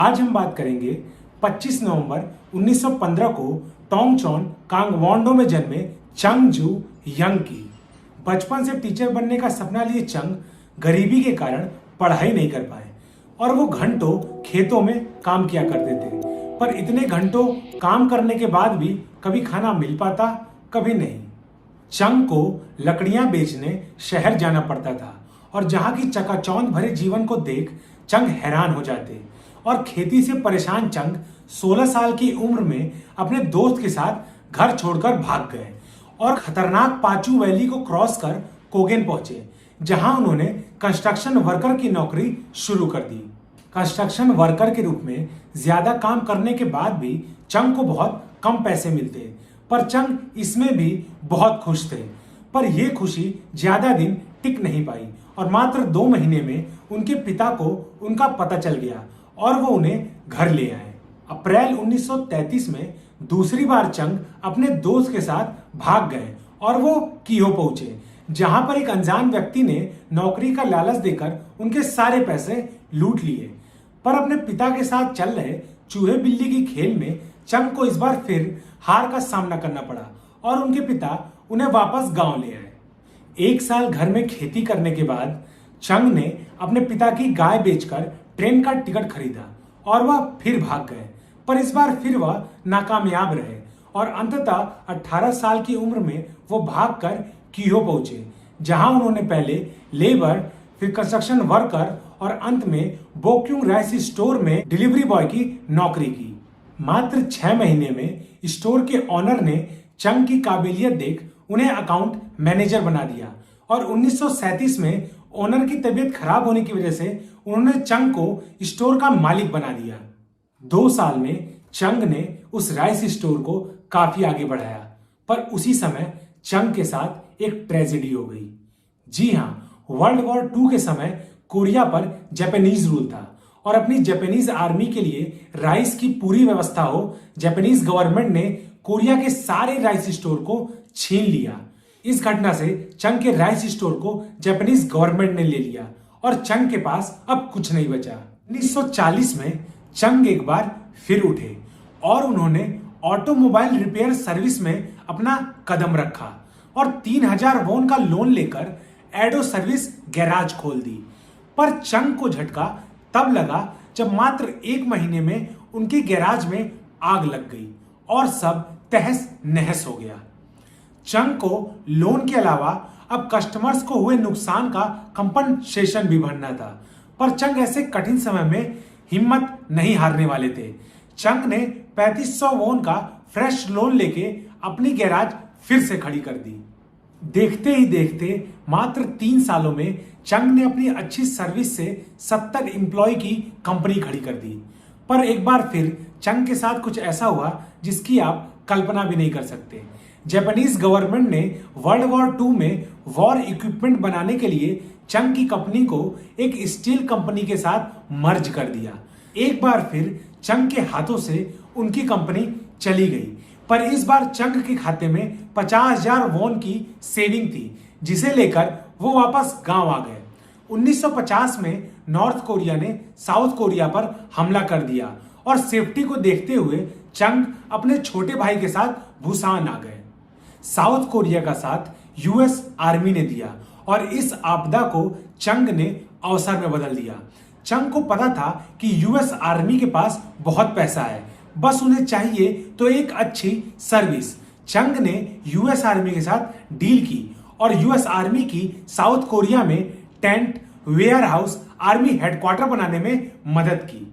आज हम बात करेंगे 25 नवंबर 1915 को टोंगचौन कांगवोंडो में जन्मे चंग जू यंग की। बचपन से टीचर बनने का सपना लिए चंग गरीबी के कारण पढ़ाई नहीं कर पाए और वो घंटों खेतों में काम किया करते थे। पर इतने घंटों काम करने के बाद भी कभी खाना मिल पाता, कभी नहीं। चंग को लकड़ियां बेचने शहर जाना पड़ता था और जहां की चकाचौंध भरे जीवन को देख चंग हैरान हो जाते और खेती से परेशान चंग 16 साल की उम्र में अपने दोस्त के साथ घर छोड़कर भाग गए और खतरनाक पाचू वैली को क्रॉस कर कोगेन पहुंचे, जहां उन्होंने कंस्ट्रक्शन वर्कर की नौकरी शुरू कर दी। कंस्ट्रक्शन वर्कर के रूप में ज्यादा काम करने के बाद भी चंग को बहुत कम पैसे मिलते, पर चंग इसमें भी बहुत खुश थे। पर यह खुशी ज्यादा दिन टिक नहीं पाई और मात्र 2 महीने में उनके पिता को उनका पता चल गया और वो उन्हें घर ले आए। अप्रैल 1933 में दूसरी बार चंग अपने दोस्त के साथ भाग गए और वो कीहो पहुंचे, जहां पर एक अनजान व्यक्ति ने नौकरी का लालच देकर उनके सारे पैसे लूट लिए। पर अपने पिता के साथ चल रहे चूहे बिल्ली की खेल में चंग को इस बार फिर हार का सामना करना पड़ा और उनके पिता उन्हें वापस गांव ले आए। 1 साल घर में खेती करने के बाद चंग ने अपने पिता की गाय बेचकर ट्रेन का टिकट खरीदा और वह फिर भाग गए, पर इस बार फिर वह नाकामयाब रहे और अंततः 18 साल की उम्र में वो भागकर कीहो पहुंचे, जहां उन्होंने पहले लेबर, फिर कंस्ट्रक्शन वर्कर और अंत में बोक्यूंग राइस स्टोर में डिलीवरी बॉय की नौकरी की। मात्र 6 महीने में स्टोर के ऑनर ने चंग की काबिलियत देख उन्हें अकाउंट मैनेजर बना दिया और 1937 में ओनर की तबीयत खराब होने की वजह से उन्होंने चंग को स्टोर का मालिक बना दिया। 2 साल में चंग ने उस राइस स्टोर को काफी आगे बढ़ाया, पर उसी समय चंग के साथ एक ट्रेजेडी हो गई। जी हाँ, वर्ल्ड वॉर 2 के समय कोरिया पर जापानीज रूल था और अपनी जापानीज आर्मी के लिए राइस की पूरी व्यवस्था हो, जापानीज गवर्नमेंट ने कोरिया के सारे राइस स्टोर को छीन लिया। इस घटना से चंग के राइस स्टोर को जापानीज गवर्नमेंट ने ले लिया और चंग के पास अब कुछ नहीं बचा। 1940 में चंग एक बार फिर उठे और उन्होंने ऑटोमोबाइल रिपेयर सर्विस में अपना कदम रखा और 3000 वॉन का लोन लेकर एडो सर्विस गैराज खोल दी। पर चंग को झटका तब लगा जब मात्र 1 महीने में उनके गैराज में आग लग गई और सब तहस नहस हो गया। चंग को लोन के अलावा अब कस्टमर्स को हुए नुकसान का कंपनसेशन भी भरना था, पर चंग ऐसे कठिन समय में हिम्मत नहीं हारने वाले थे। चंग ने 3500 वॉन का फ्रेश लोन लेके अपनी गैराज फिर से खड़ी कर दी। देखते ही देखते मात्र 3 सालों में चंग ने अपनी अच्छी सर्विस से 70 एम्प्लॉय की कंपनी खड़ी कर दी। पर एक बार फिर चंग के साथ कुछ ऐसा हुआ जिसकी आप कल्पना भी नहीं कर सकते। जापानीज गवर्नमेंट ने वर्ल्ड वॉर 2 में वॉर इक्विपमेंट बनाने के लिए चंग की कंपनी को एक स्टील कंपनी के साथ मर्ज कर दिया। एक बार फिर चंग के हाथों से उनकी कंपनी चली गई, पर इस बार चंग के खाते में 50,000 वॉन की सेविंग थी, जिसे लेकर वो वापस गांव आ गए। 1950 में नॉर्थ कोरिया ने साउथ कोरिया पर हमला कर दिया और सेफ्टी को देखते हुए चंग अपने छोटे भाई के साथ बुसान आ गए। साउथ कोरिया का साथ यूएस आर्मी ने दिया और इस आपदा को चंग ने अवसर में बदल दिया। चंग को पता था कि यूएस आर्मी के पास बहुत पैसा है, बस उन्हें चाहिए तो एक अच्छी सर्विस। चंग ने यूएस आर्मी के साथ डील की और यूएस आर्मी की साउथ कोरिया में tent, warehouse, army headquarter बनाने में मदद की।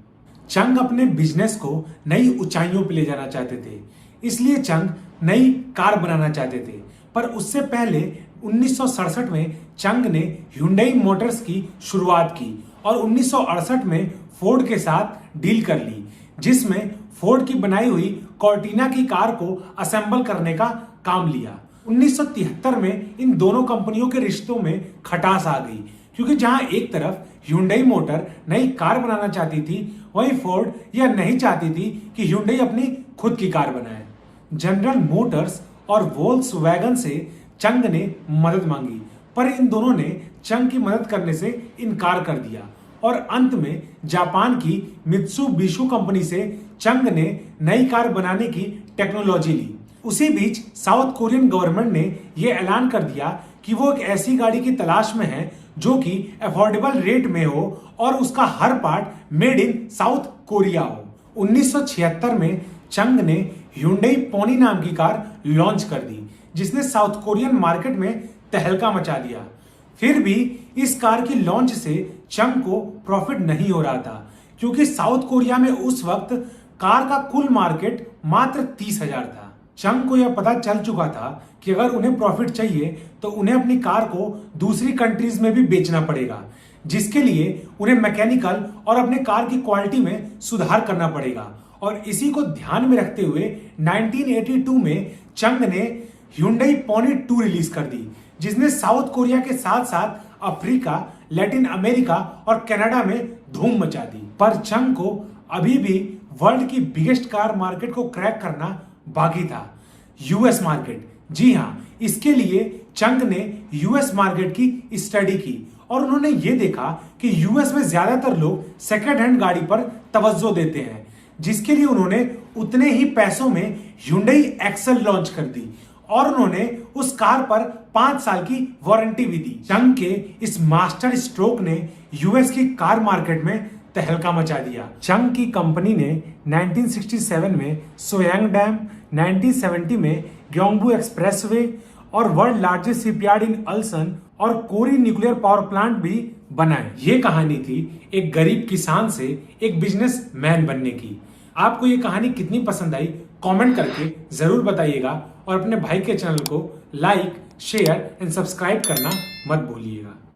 चंग अपने बिजनेस को नई ऊंचाइयों पर ले जाना चाहते थे, इसलिए चंग नई कार बनाना चाहते थे। पर उससे पहले 1967 में चंग ने ह्यूंडई मोटर्स की शुरुआत की और 1968 में फोर्ड के साथ डील कर ली, जिसमें फोर्ड की बनाई हुई कॉर्टिना की कार को असेंबल करने का काम लिया। 1973 में इन दोनों कंपनियों के रिश्तों में खटास आ गई, क्योंकि जहां एक तरफ ह्यूंडई मोटर नई कार बनाना चाहती थी, वहीं फोर्ड यह नहीं चाहती थी कि ह्यूंडई अपनी खुद की कार बनाए। जनरल मोटर्स और वोल्क्सवैगन से चंग ने मदद मांगी, पर इन दोनों ने चंग की मदद करने से इनकार कर दिया और अंत में जापान की मित्सुबिशी कंपनी से चंग ने नई कार बनाने की टेक्नोलॉजी ली। उसी बीच साउथ कोरियन गवर्नमेंट ने यह ऐलान कर दिया कि वो एक ऐसी गाड़ी की तलाश में है जो कि अफोर्डेबल रेट में हो और उसका हर part made in South Korea हो। 1976 में चंग ने Hyundai पोनी नाम की कार लॉन्च कर दी, जिसने साउथ कोरियन मार्केट में तहलका मचा दिया। फिर भी इस कार की लॉन्च से चंग को प्रॉफिट नहीं हो रहा था, क्योंकि साउथ कोरिया में उस वक्त कार का कुल मार्केट मात्र 30,000 था। चंग को यह पता चल चुका था कि अगर उन्हें प्रॉफिट चाहिए तो उन्हें अपनी कार को दूसरी कंट्रीज में भी बेचना पड़ेगा, जिसके लिए उन्हें मैकेनिकल और अपने कार की क्वालिटी में सुधार करना पड़ेगा। और इसी को ध्यान में रखते हुए 1982 में चंग ने Hyundai पोनी 2 रिलीज कर दी, जिसने साउथ कोरिया के साथ साथ अफ्रीका, लैटिन अमेरिका और कनाडा में धूम मचा दी। पर चंग को अभी भी वर्ल्ड की बिगेस्ट कार मार्केट को क्रैक करना बाकी था, यूएस मार्केट। जी हाँ, इसके लिए चंग ने यूएस मार्केट की स्टडी की और उन्होंने ये देखा कि यूएस में ज्यादातर लोग सेकेंड हैंड गाड़ी पर तवज्जो देते हैं, जिसके लिए उन्होंने उतने ही पैसों में Hyundai एक्सेल लॉन्च कर दी और उन्होंने उस कार पर 5 साल की वारंटी भी दी। चंग के इस मास्टर स्ट्रोक ने यूएस की कार मार्केट में तहलका मचा दिया। चंग की कंपनी ने 1967 में सोयांग डैम, 1970 में ग्योंगबू एक्सप्रेसवे और वर्ल्ड लार्जेस्ट शिपयार्ड इन अल्सन और कोरी न्यूक्लियर पावर प्लांट भी बनाए। ये कहानी थी एक गरीब किसान से एक बिजनेस मैन बनने की। आपको ये कहानी कितनी पसंद आई कमेंट करके जरूर बताइएगा और अपने भाई के चैनल को लाइक, शेयर एंड सब्सक्राइब करना मत भूलिएगा।